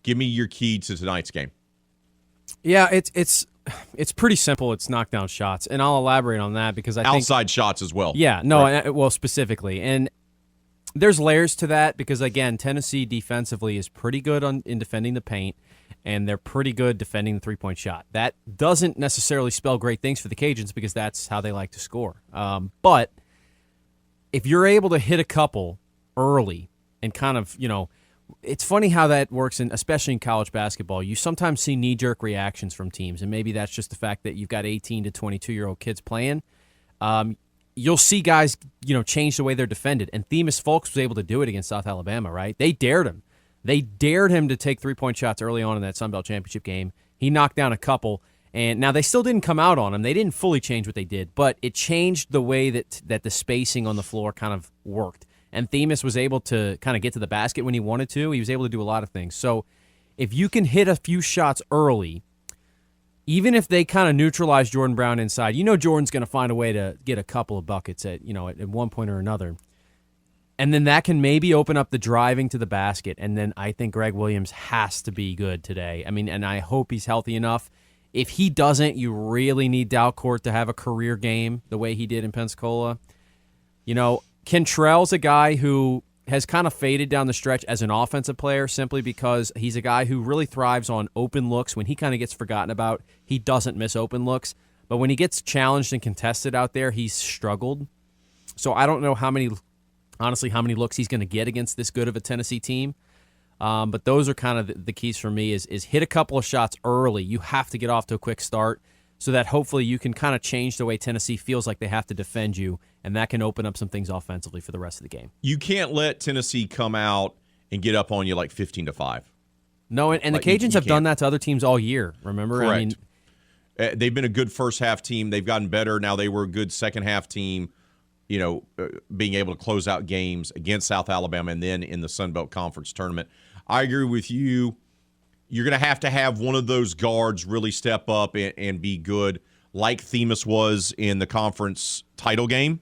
Give me your key to tonight's game. Yeah, it's pretty simple. It's knockdown shots, and I'll elaborate on that because I think outside shots as well. Yeah, no, right. well, specifically, and there's layers to that because again, Tennessee defensively is pretty good in defending the paint, and they're pretty good defending the 3-point shot. That doesn't necessarily spell great things for the Cajuns because that's how they like to score. But if you're able to hit a couple early and kind of, it's funny how that works, especially in college basketball. You sometimes see knee-jerk reactions from teams, and maybe that's just the fact that you've got 18 to 22-year-old kids playing. You'll see guys, change the way they're defended, and Themis Folks was able to do it against South Alabama, right? They dared him. They dared him to take 3-point shots early on in that Sun Belt Championship game. He knocked down a couple, and now they still didn't come out on him. They didn't fully change what they did, but it changed the way that the spacing on the floor kind of worked. And Themis was able to kind of get to the basket when he wanted to. He was able to do a lot of things. So if you can hit a few shots early, even if they kind of neutralize Jordan Brown inside, Jordan's going to find a way to get a couple of buckets at one point or another. And then that can maybe open up the driving to the basket. And then I think Greg Williams has to be good today. I mean, and I hope he's healthy enough. If he doesn't, you really need Dalcourt to have a career game the way he did in Pensacola. Kentrell's a guy who has kind of faded down the stretch as an offensive player simply because he's a guy who really thrives on open looks. When he kind of gets forgotten about, he doesn't miss open looks. But when he gets challenged and contested out there, he's struggled. So I don't know how many looks he's going to get against this good of a Tennessee team. But those are kind of the keys for me is hit a couple of shots early. You have to get off to a quick start so that hopefully you can kind of change the way Tennessee feels like they have to defend you, and that can open up some things offensively for the rest of the game. You can't let Tennessee come out and get up on you like 15-5. No, and the Cajuns have done that to other teams all year, remember? Correct. They've been a good first-half team. They've gotten better. Now they were a good second-half team, being able to close out games against South Alabama and then in the Sun Belt Conference tournament. I agree with you. You're going to have one of those guards really step up and be good, like Themis was in the conference title game,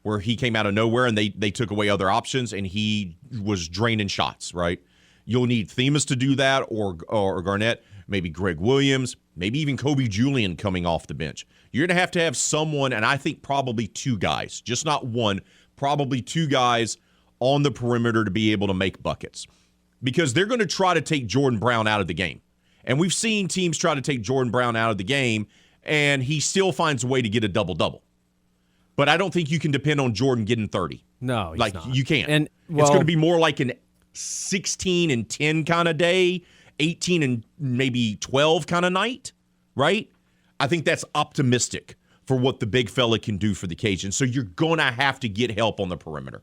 where he came out of nowhere and they took away other options and he was draining shots, right? You'll need Themis to do that or Garnett, maybe Greg Williams, maybe even Kobe Julian coming off the bench. You're going to have someone, and I think probably two guys, just not one, probably two guys on the perimeter to be able to make buckets. Because they're going to try to take Jordan Brown out of the game. And we've seen teams try to take Jordan Brown out of the game, and he still finds a way to get a double-double. But I don't think you can depend on Jordan getting 30. No, he's not. You can't. And it's going to be more like an 16 and 10 kind of day, 18 and maybe 12 kind of night, right? I think that's optimistic for what the big fella can do for the Cajuns. So you're going to have to get help on the perimeter.